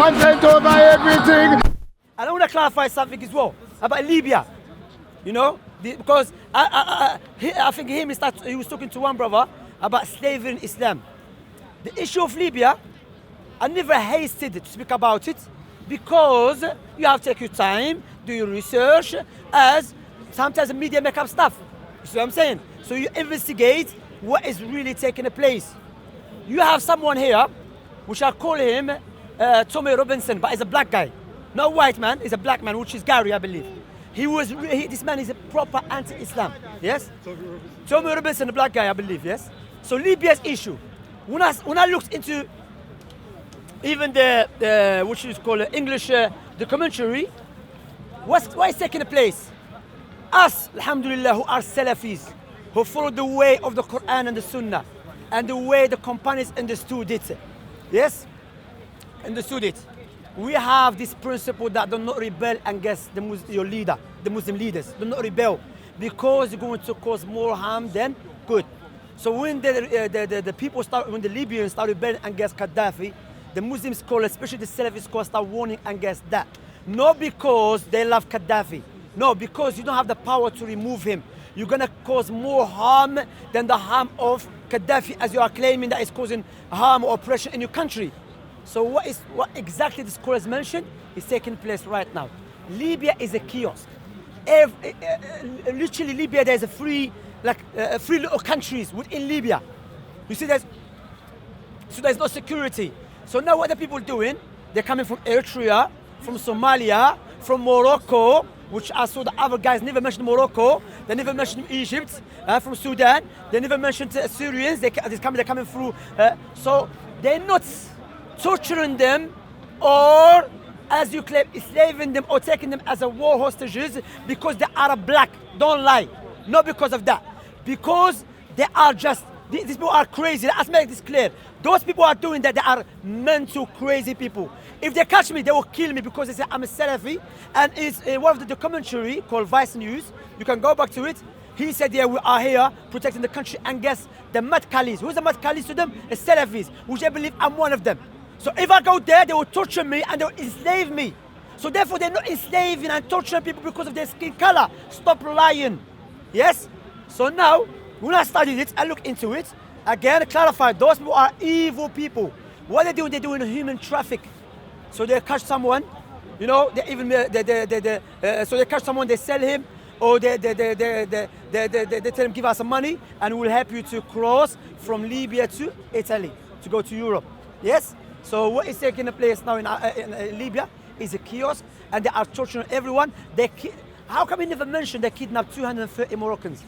content over everything. And I want to clarify something as well about Libya. You know, because I think he was talking to one brother about slavery in Islam. The issue of Libya, I never hasted to speak about it because you have to take your time, do your research, as sometimes the media make up stuff. You see what I'm saying? So you investigate what is really taking place. You have someone here, which I call him Tommy Robinson, but he's a black guy. Not white man, he's a black man, which is Gary, I believe. This man is a proper anti-Islam, yes? Tommy Robinson, the black guy, I believe, yes? So Libya's issue, when I looked into even the what is called English documentary, what is taking place? Us, alhamdulillah, who are Salafis, who follow the way of the Quran and the Sunnah, and the way the companions understood it, yes? Understood it. We have this principle that do not rebel against your leader, the Muslim leaders. Do not rebel because you're going to cause more harm than good. So when the people when the Libyans start rebelling against Gaddafi, the Muslim scholars, especially the Salafi scholars, start warning against that. Not because they love Gaddafi. No, because you don't have the power to remove him. You're going to cause more harm than the harm of Gaddafi, as you are claiming that is causing harm or oppression in your country. So what exactly the scholars mentioned is taking place right now. Libya is a kiosk. Literally, Libya, there's a free little countries within Libya. You see, there's no security. So now what are the people doing? They're coming from Eritrea, from Somalia, from Morocco, which I saw the other guys never mentioned Morocco. They never mentioned Egypt, from Sudan. They never mentioned Syrians. They're coming through. So they're not torturing them, or as you claim, enslaving them or taking them as a war hostages because they are black. Don't lie. Not because of that. Because they are just, these people are crazy. Let's make this clear. Those people are doing that. They are mental crazy people. If they catch me, they will kill me because they say I'm a Salafi. And it's one of the documentary called Vice News. You can go back to it. He said, yeah, we are here protecting the country against the Matkalis. Who's the Matkalis to them? The Salafis, which I believe I'm one of them. So if I go there, they will torture me and they will enslave me. So therefore, they're not enslaving and torturing people because of their skin color. Stop lying. Yes? So now, when I studied it, I look into it. Again, clarify, those people are evil people. What they're doing human traffic. So they catch someone, you know, so they catch someone, they sell him, or they tell him, give us some money, and we'll help you to cross from Libya to Italy, to go to Europe. Yes? So what is taking place now in Libya is a kiosk, and they are torturing everyone. How come he never mentioned they kidnapped 230 Moroccans?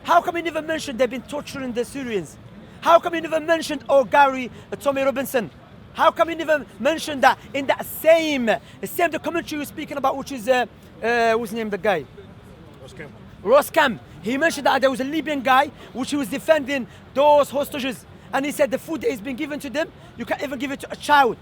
How come he never mentioned they've been torturing the Syrians? How come he never mentioned Gary, Tommy Robinson? How come he never mentioned that in that same documentary you're speaking about, which is, what's the name of the guy? Ross Camp. He mentioned that there was a Libyan guy which he was defending those hostages. And he said the food that is being given to them, you can't even give it to a child.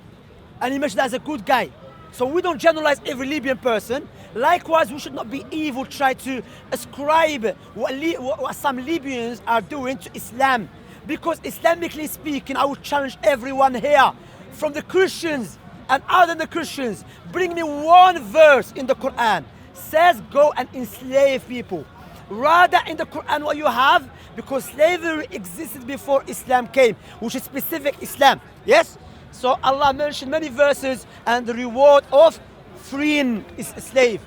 And he mentioned that as a good guy. So we don't generalize every Libyan person. Likewise, we should not be evil, try to ascribe what some Libyans are doing to Islam. Because Islamically speaking, I would challenge everyone here, from the Christians and other than the Christians, bring me one verse in the Quran says go and enslave people. Rather in the Quran what you have, because slavery existed before Islam came, which is specific Islam. Yes? So Allah mentioned many verses and the reward of freeing a slave.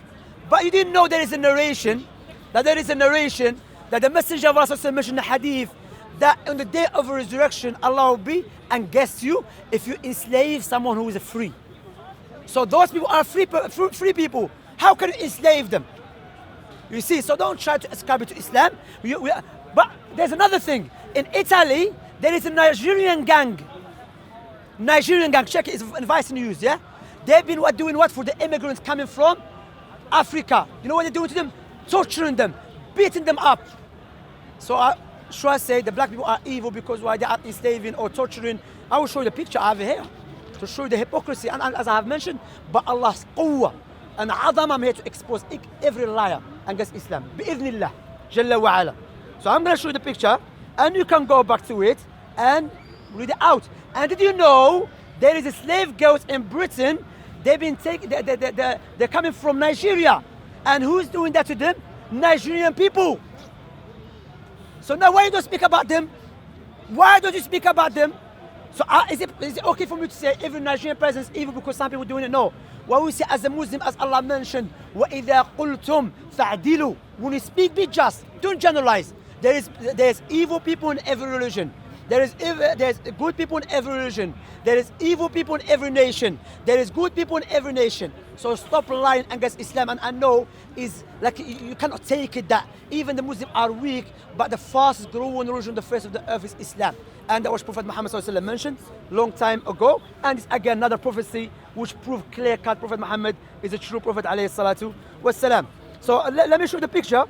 But you didn't know there is a narration, that the Messenger of Allah mentioned in the hadith, that on the day of resurrection, Allah will be against you if you enslave someone who is free. So those people are free people. How can you enslave them? You see, so don't try to ascribe it to Islam. But there's another thing. In Italy, there is a Nigerian gang. Check it, it's in Vice News, yeah? They've been doing what for the immigrants coming from Africa? You know what they're doing to them? Torturing them, beating them up. So should I say the black people are evil because why they are enslaving or torturing? I will show you the picture I have here to show you the hypocrisy. And as I have mentioned, but Allah's quwwah and Adam, I'm here to expose every liar against Islam. Bi'idhnillah, Jalla wa ala. So I'm going to show you the picture and you can go back to it and read it out. And did you know There is a slave girls in Britain. They've been taken. They're coming from Nigeria, and who's doing that to them? Nigerian people. So now, why you don't speak about them? Why don't you speak about them? So is it okay for me to say every Nigerian person is evil because some people doing it? No. What we say as a Muslim, as Allah mentioned, وَإِذَا قُلْتُمْ فَعْدِلُوا. When you speak, be just. Don't generalize. There's evil people in every religion. There's good people in every religion. There is evil people in every nation. There is good people in every nation. So stop lying against Islam. And I know is like you cannot take it that even the Muslims are weak, but the fastest growing religion on the face of the earth is Islam. And that was Prophet Muhammad ﷺ mentioned long time ago. And it's again another prophecy which proved clear-cut Prophet Muhammad is a true Prophet ﷺ. So let me show you the picture.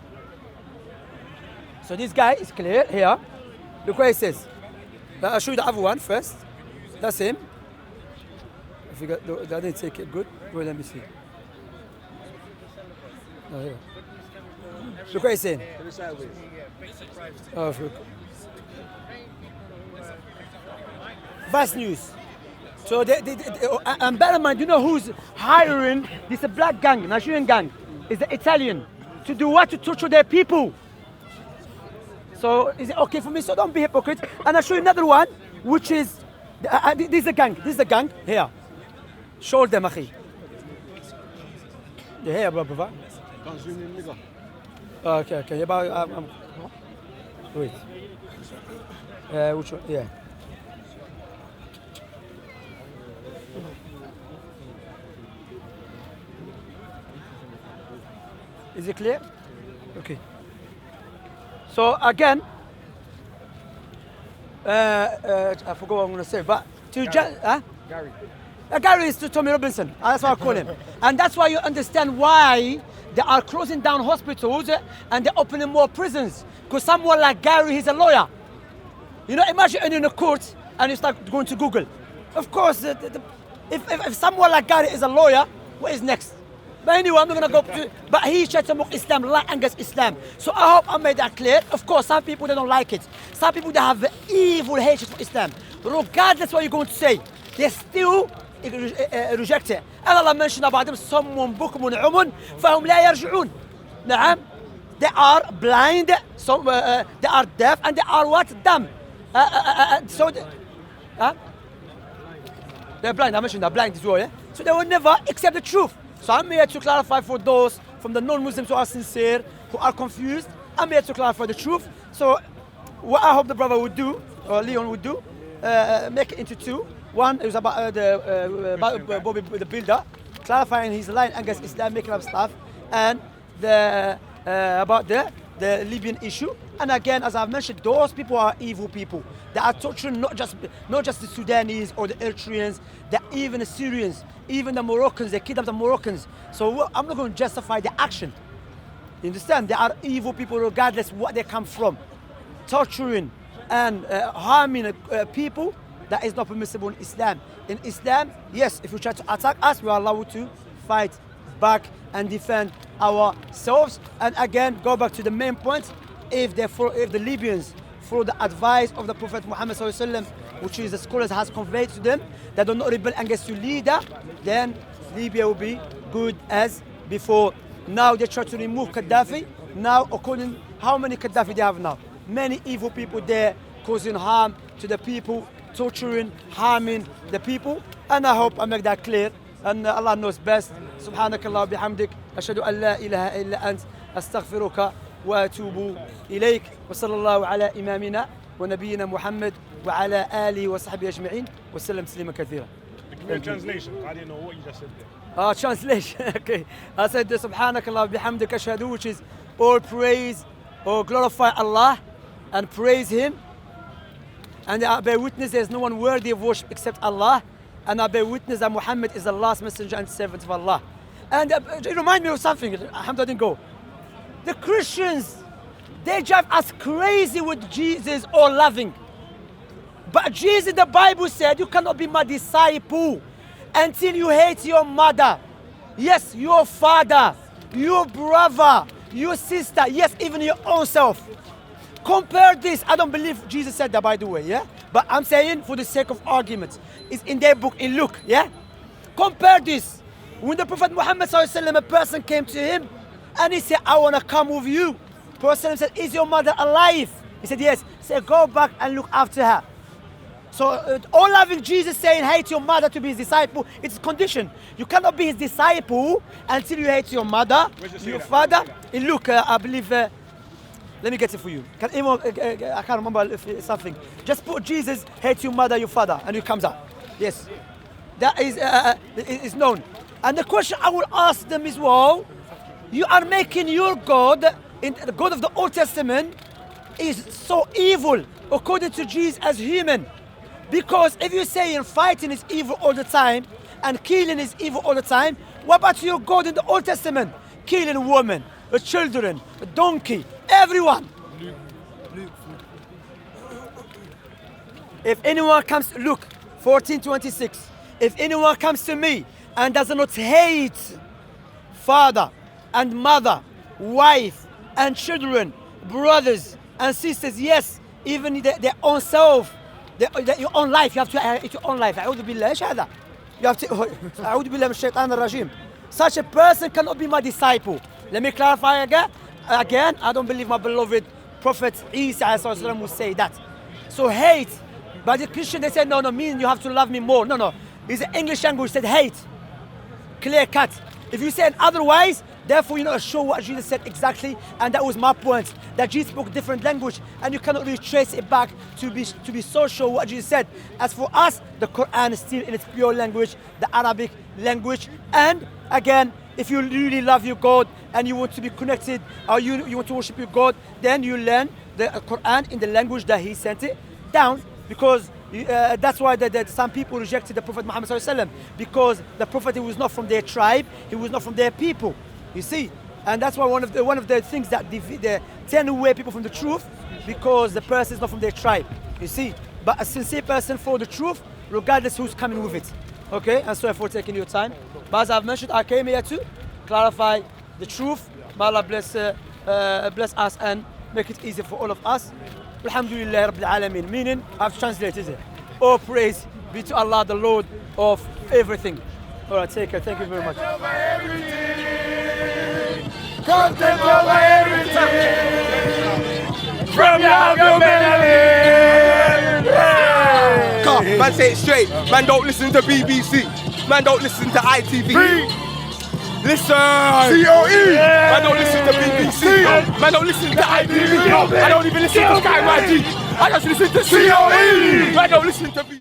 So this guy is clear here. Look what he says. I'll show you the other one first. That's him. If you got, I didn't take it good. Wait, let me see. Oh, here. Look what he's saying. Oh, look. Vast news. So and bear in mind, you know who's hiring this black gang, Nigerian gang, is the Italian to do what? To torture their people. So is it okay for me? So don't be hypocrite. And I'll show you another one, which is this is a gang. This is the gang here. Show them, akhi. Yeah, here, brother. Okay. Wait. Which one? Yeah. Is it clear? Okay. So again, I forgot what I'm going to say, but to Gary. Gary is to Tommy Robinson. That's what I call him. And that's why you understand why they are closing down hospitals and they're opening more prisons. Because someone like Gary, he's a lawyer. You know, imagine you're in a court and you start going to Google. Of course, if someone like Gary is a lawyer, what is next? But anyway, I'm not going to go to... But he tried to mock Islam, lie against Islam. So I hope I made that clear. Of course, some people, they don't like it. Some people, they have evil hatred for Islam. Regardless what you're going to say, they still reject it. And Allah mentioned about them, صَمٌّ بُكْمٌ عُمٌ فَهُمْ لَا يَرْجِعُونَ. نعم. They are blind, they are deaf, and they are what? Dumb. They're blind, I mentioned they're blind as well, yeah? So they will never accept the truth. So I'm here to clarify for those from the non-Muslims who are sincere, who are confused. I'm here to clarify the truth. So what I hope the brother would do, or Leon would do, make it into two. One is about Bobby the builder, clarifying his line against Islam, making up stuff, and about the Libyan issue. And again, as I've mentioned, those people are evil people. They are torturing not just the Sudanese or the Eritreans, they're even the Syrians, even the Moroccans. They kidnap the Moroccans. So I'm not going to justify the action. You understand? They are evil people regardless what they come from. Torturing and harming people, that is not permissible in Islam. In Islam, yes, if you try to attack us, we are allowed to fight back and defend ourselves. And again, go back to the main point. If the Libyans follow the advice of the Prophet Muhammad ﷺ, which is the scholars has conveyed to them, that do not rebel against your leader, then Libya will be good as before. Now they try to remove Gaddafi. Now, according how many Gaddafi they have now? Many evil people there causing harm to the people, torturing, harming the people. And I hope I make that clear. And Allah knows best. Subhanakallah bihamdik. Ashhadu an la ilaha illa ant. Astaghfiruka wa atubu ilayk. Wa sallallahu ala imamina wa nabiyyina Muhammad wa ala alihi wa sahbihi ajma'in. Wa sallam taslima kathira. Give me a translation. I didn't know what you just said there. Translation. Okay. I said Subhanakallah bihamdik ashhadu, which is all praise or glorify Allah and praise Him. And I bear witness there is no one worthy of worship except Allah. And I bear witness that Muhammad is the last messenger and servant of Allah. And it reminds me of something. Alhamdulillah, didn't go. The Christians, they drive us crazy with Jesus or loving. But Jesus, the Bible said, you cannot be my disciple until you hate your mother. Yes, your father, your brother, your sister, yes, even your own self. Compare this. I don't believe Jesus said that, by the way, yeah? But I'm saying for the sake of argument, it's in their book in Luke, yeah? Compare this. When the Prophet Muhammad ﷺ, a person came to him and he said, I want to come with you. The Prophet said, is your mother alive? He said, yes. He said, go back and look after her. So all loving Jesus saying hate your mother to be his disciple, it's a condition. You cannot be his disciple until you hate your mother, your father. In Luke, I believe, let me get it for you. I can't remember if it's something. Just put Jesus hate your mother, your father, and it comes out. Yes, that is known. And the question I will ask them is, well, you are making your God, the God of the Old Testament, is so evil according to Jesus as human. Because if you're saying fighting is evil all the time and killing is evil all the time, what about your God in the Old Testament? Killing women, children, a donkey, everyone. If anyone comes to Luke 14:26, if anyone comes to me and does not hate father and mother, wife and children, brothers and sisters, yes, even their own self, your own life, you have to hate your own life. أعوذ بالله. إيش هذا? You have to أعوذ بالله من الشيطان الرجيم. Such a person cannot be my disciple. Let me clarify again. I don't believe my beloved Prophet Isa ﷺ will say that. So hate. But the Christian, they say, no, mean you have to love me more. No. It's the English language said hate. Clear cut. If you say otherwise, therefore you're not sure what Jesus said exactly, and that was my point. That Jesus spoke different language, and you cannot really trace it back to be so sure what Jesus said. As for us, the Quran is still in its pure language, the Arabic language. And again, if you really love your God and you want to be connected, or you want to worship your God, then you learn the Quran in the language that He sent it down. Because that's why some people rejected the Prophet Muhammad ﷺ, because the Prophet, he was not from their tribe, he was not from their people. You see, and that's why one of the things that turn away people from the truth, because the person is not from their tribe. You see, but a sincere person for the truth, regardless who's coming with it. Okay, and sorry for taking your time. But as I've mentioned, I came here to clarify the truth. May Allah bless us and make it easy for all of us. Alhamdulillah Rabbil Alameen. Meaning, I've translated it. All praise be to Allah, the Lord of everything. All right, take care. Thank you very much. Content over everything. From your melody. Man, say it straight. Man, don't listen to BBC. Man, don't listen to ITV. Listen! COE! Man, don't listen to BBC. Man, don't listen to ITV. I don't even listen to Sky YG. I just listen to COE! Man, don't listen to BBC.